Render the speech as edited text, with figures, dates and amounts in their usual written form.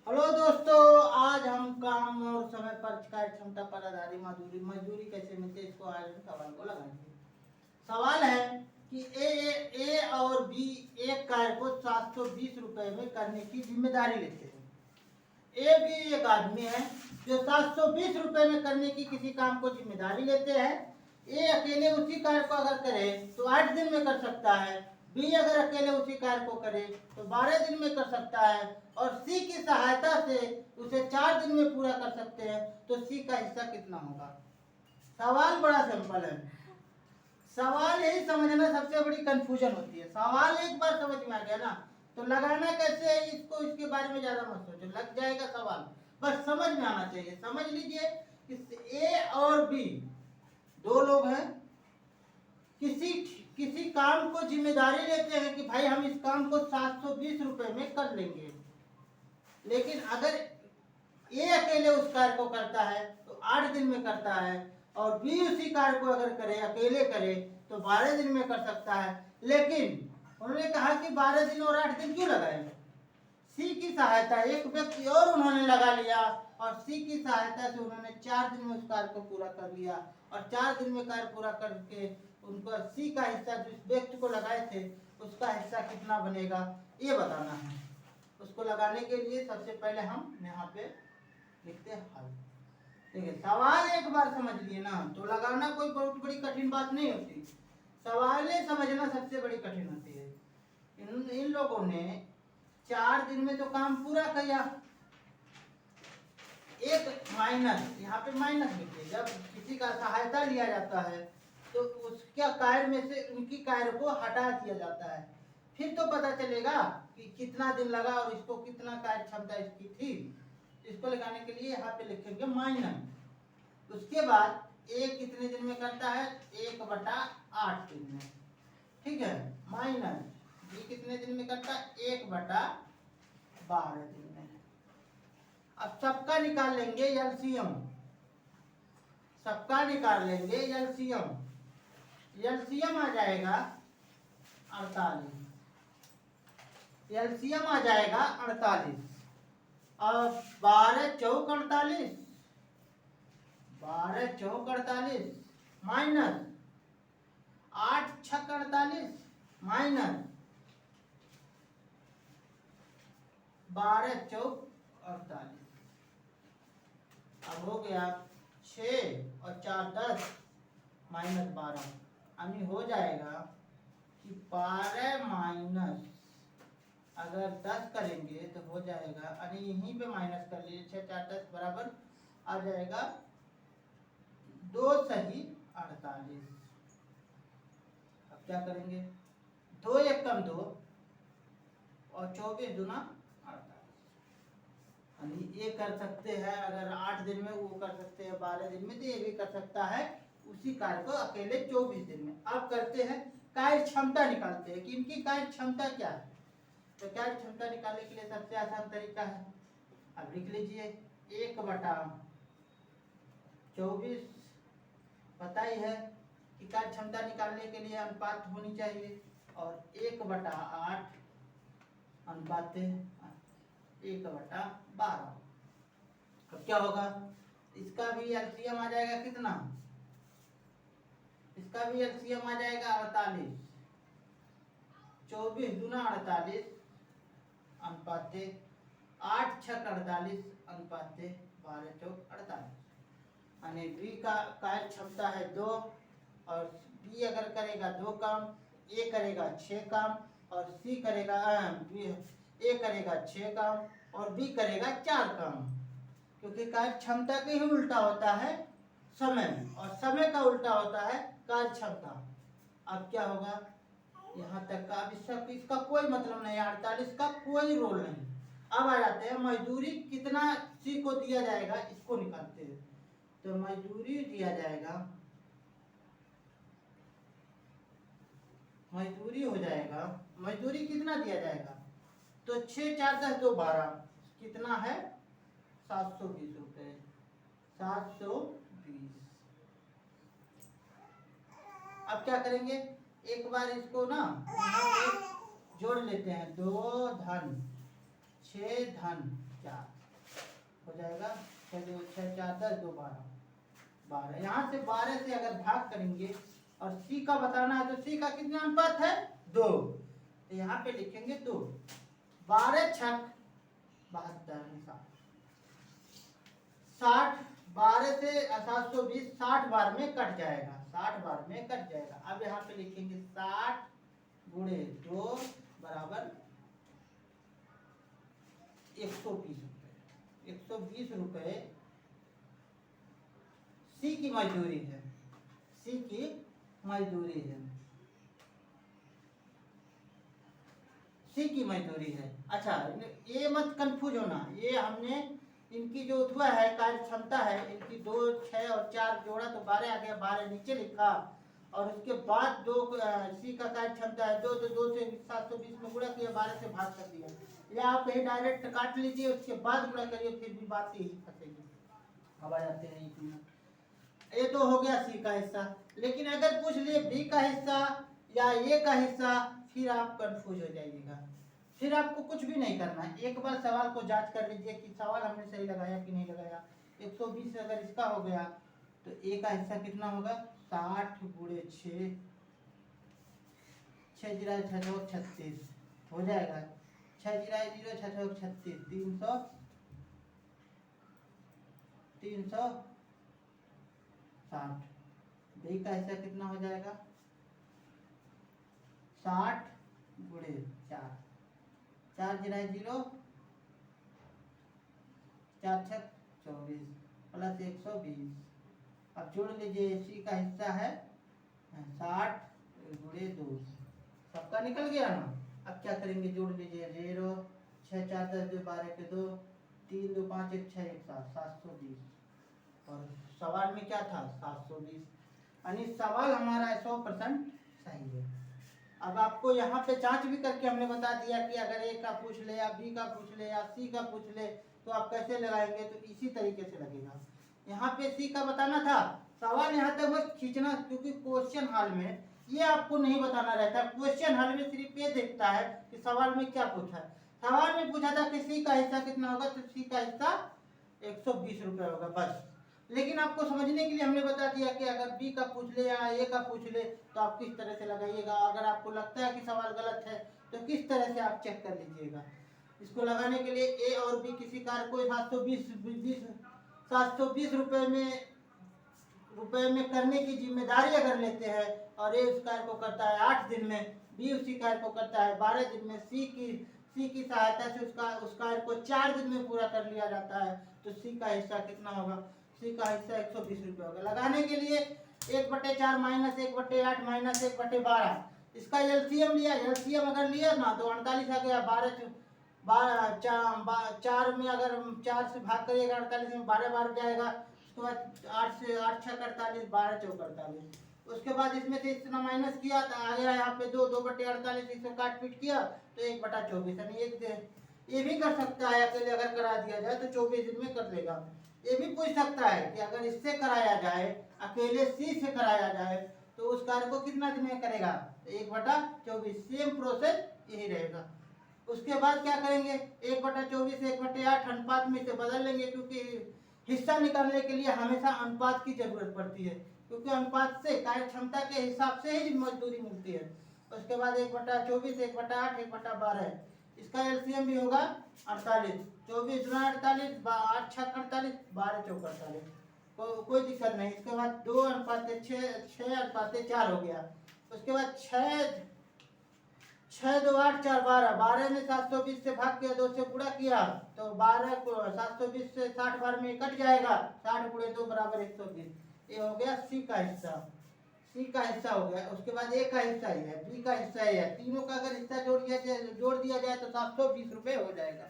Hello दोस्तों, आज हम काम और समय पर कार्य क्षमता पर आधारित मजदूरी मजदूरी कैसे मिलती है, इसको आज हम सवाल को लगाएंगे। सवाल है कि ए और बी एक कार्य को 720 रुपए में करने की जिम्मेदारी लेते हैं। ए भी एक आदमी है जो 720 रुपए में करने की किसी काम को जिम्मेदारी लेते हैं। ए अकेले उसी कार्य को अगर करे तो 8 दिन में कर सकता है। बी अगर अकेले उसी कार्य को करे तो 12 दिन में कर सकता है और सी की सहायता से उसे 4 दिन में पूरा कर सकते हैं। तो सी का हिस्सा कितना होगा? सवाल बड़ा सिंपल है। सवाल यही समझना सबसे बड़ी कंफ्यूजन होती है। सवाल एक बार समझ में आ गया ना तो लगाना कैसे है इसको, इसके बारे में ज्यादा मत सोचो, लग जाएगा सवाल। बस समझ में आना चाहिए। समझ लीजिए कि ए और बी दो लोग हैं, किसी किसी काम को जिम्मेदारी लेते हैं कि भाई हम इस काम को 720 रुपए में कर लेंगे। लेकिन अगर ए अकेले उस कार्य को करता है तो 8 दिन में करता है और बी उसी कार्य को अगर करे अकेले करे तो 12 दिन में कर सकता है। लेकिन उन्होंने कहा कि 12 दिन और 8 दिन क्यों लगाएंगे? सी की सहायता एक व्यक्ति और उन्होंने लगा लिया और सी की सहायता से उन्होंने 4 दिन में उस कार्य को पूरा कर लिया और 4 दिन में कार्य पूरा करके उनको सी का हिस्सा जिस व्यक्ति को लगाए थे उसका हिस्सा कितना बनेगा ये बताना है। उसको लगाने के लिए सबसे पहले हम यहाँ पे लिखते हैं हल। देखिए सवाल एक बार समझ लिए ना तो लगाना कोई बहुत बड़ी कठिन बात नहीं होती। सवालें समझना सबसे बड़ी कठिन होती है। इन लोगों ने 4 दिन में तो काम पूरा किया। एक माइनस यहाँ पे माइनस लिखिए, जब किसी का सहायता लिया जाता है तो उसका कार्य में से उनकी कार्य को हटा दिया जाता है। फिर तो पता चलेगा कि कितना दिन लगा और इसको कितना कार्य क्षमता इसकी थी। इसको लगाने के लिए यहाँ पे लिखेंगे माइनस। उसके बाद ए कितने दिन में करता है? 1/8 दिन में। ठीक है, माइनस बी कितने दिन में करता है? 1/12 दिन में। अब सबका निकाल लेंगे एलसीएम। सबका निकाल लेंगे एलसीएम। एलसीएम आ जाएगा 48। एलसीएम आ जाएगा 48 और 12 चौक 48, 12 चौक 48 माइनस 8 छक 48 माइनस 12 चौक 48। अब हो गया 6 और 4 10 माइनस 12, यानी हो जाएगा कि 12 माइनस अगर 10 करेंगे तो हो जाएगा, यानी यहीं पे माइनस कर लीजिए, 6 4 10 बराबर आ जाएगा 2 सही 48। अब क्या करेंगे? 2 एक कम 2 और 24 दूना 48। यानी ये कर सकते हैं, अगर 8 दिन में वो कर सकते हैं, 12 दिन में तो ये भी कर सकता है उसी कार्य को अकेले 24 दिन में। अब करते हैं कार्य क्षमता निकालते हैं कि इनकी कार्य क्षमता क्या है। तो कार्य क्षमता निकालने के लिए सबसे आसान तरीका है, अब लिख लीजिए 1/24। पता ही है कि कार्य क्षमता निकालने के लिए अनुपात होनी चाहिए और 1/8 अनुपात 1/12। अब क्या होगा? इसका भी एलसीएम आ जाएगा कितना? इसका भी एलसीएम आ जाएगा 48। 24 दूना 48 अनुपात 8 छक 48 अनुपात 12 चौक 48। यानी बी का कार्य क्षमता है 2 और बी अगर करेगा 2 काम, ए करेगा 6 काम और सी करेगा ए करेगा 6 काम और बी करेगा 4 काम। क्योंकि कार्य क्षमता के ही उल्टा होता है समय और समय का उल्टा होता है कार्य क्षमता। अब क्या होगा? यहाँ तक का अब इसका कोई मतलब नहीं, 48 का कोई रोल नहीं। अब आ जाते हैं मजदूरी कितना सी को दिया जाएगा, इसको निकालते हैं। तो मजदूरी दिया जाएगा, मजदूरी हो जाएगा, मजदूरी कितना दिया जाएगा? तो 6 4 10 2 12 कितना है? 720 रुपए। 720। अब क्या करेंगे? एक बार इसको ना यहाँ पे जोड़ लेते हैं, 2 धन 6 धन 4 हो जाएगा। 6 2 6 4 10 2 12 12। यहाँ से 12 से अगर भाग करेंगे और सी का बताना है तो सी का कितना अनुपात है 2, तो यहाँ पे लिखेंगे 2। 12 छक 72 60, 12 से 720 60 बार में कट जाएगा, 60 बार में कट जाएगा। अब यहाँ पे लिखेंगे 60 गुणे 2 बराबर 120 रुपये। 120 रुपये सी की मजदूरी है, सी की मजदूरी है, सी की मजदूरी है। अच्छा, ये मत कंफ्यूज होना, ये हमने इनकी जो उठवा है कार्य क्षमता है, इनकी 2 6 और 4 जोड़ा तो 12 आ गया, 12 नीचे लिखा और उसके बाद 2 सी का कार्य क्षमता है 2 तो 2 से 720 में गुणा किया, 12 से भाग कर दिया, या आप यही डायरेक्ट काट लीजिए उसके बाद गुणा करिए, फिर भी बात यही फंसेगी। अब आ जाते हैं ये तो हो गया सी का हिस्सा। लेकिन अगर पूछ लिए बी का हिस्सा या ए का हिस्सा, फिर आप कंफ्यूज हो जाइएगा। फिर आपको कुछ भी नहीं करना है, एक बार सवाल को जांच कर लीजिए कि सवाल हमने सही लगाया कि नहीं लगाया। 120 अगर इसका हो गया तो ए का हिस्सा कितना होगा 60 गुणे 6 6 जीरा 36 हो जाएगा। 6 जीरा 0 6 36 360। बी का हिस्सा कितना हो जाएगा 60 गुणे 4 4 जीरा 0 4 6 24 प्लस 120। अब जोड़ लीजिए, सी का हिस्सा है 60 गुणे 2, सबका निकल गया ना। अब क्या करेंगे, जोड़ लीजिए 0 6 4 10 2 12 के 2 3 2 5 1 6 1 7 720। और सवाल में क्या था 720, यानी सवाल हमारा 100% सही है। अब आपको यहाँ पे जांच भी करके हमने बता दिया कि अगर ए का पूछ ले या बी का पूछ ले या सी का पूछ ले तो आप कैसे लगाएंगे, तो इसी तरीके से लगेगा। यहाँ पे सी का बताना था, सवाल यहाँ तक बस खींचना, क्योंकि क्वेश्चन हॉल में ये आपको नहीं बताना रहता। क्वेश्चन हॉल में सिर्फ ये देखता है कि सवाल में क्या पूछा है। सवाल में पूछा था कि सी का हिस्सा कितना होगा, तो सी का हिस्सा 120 रुपये होगा बस। लेकिन आपको समझने के लिए हमने बता दिया कि अगर बी का पूछ ले या ए का पूछ ले तो आप किस तरह से लगाइएगा। अगर आपको लगता है कि सवाल गलत है तो किस तरह से आप चेक कर लीजिएगा। इसको लगाने के लिए ए और बी किसी कार्य को 720 रुपए में करने की जिम्मेदारी अगर लेते हैं और ए उस कार्य को करता है 8 दिन में, बी उसी कार्य को करता है 12 दिन में, सी की सहायता से उस कार्य को 4 दिन में पूरा कर लिया जाता है, तो सी का हिस्सा कितना होगा, सी का हिस्सा 120 रुपये होगा। लगाने के लिए 1/4 माइनस 1/8 माइनस 1/12, इसका एलसीएम लिया, एलसीएम अगर लिया ना तो 48 आ गया। 4 में अगर 4 से भाग करिएगा 48 में 12 बार जाएगा। उसके बाद 8 से 8 6 48 12 4 48। उसके बाद इसमें से इतना माइनस किया तो आ गया यहाँ पे 2/48, इसको काट पीट किया तो 1/24, यानी एक ये भी कर सकता है अकेले अगर करा दिया जाए तो 24 दिन में कर लेगा। ये भी पूछ सकता है कि अगर इससे कराया जाए, अकेले सी से कराया जाए तो उस कार्य को कितना दिन में करेगा, 1/24। सेम प्रोसेस यही रहेगा। उसके बाद क्या करेंगे, 1/24 1/8 अनुपात में से बदल लेंगे, क्योंकि हिस्सा निकालने के लिए हमेशा अनुपात की जरूरत पड़ती है, क्योंकि अनुपात से कार्य क्षमता के हिसाब से ही मजदूरी मिलती है। उसके बाद 1/24 1/8 1/12, इसका एलसीएम भी होगा 48। 24 गुना 48 8 6 48 12 4 48, कोई दिक्कत नहीं। इसके बाद 2:6 हो गया। उसके बाद 6 2 8 4 12, 12 में 720 से भाग किया, 2 से गुणा किया तो 12 को 720 से 60 बार में कट जाएगा, 60 गुणे 2 बराबर 120। ये हो गया सी का हिस्सा, सी का हिस्सा हो गया। उसके बाद ए का हिस्सा ही है, बी का हिस्सा ही है, तीनों का अगर हिस्सा जोड़ दिया जाए तो 720 रुपये हो जाएगा।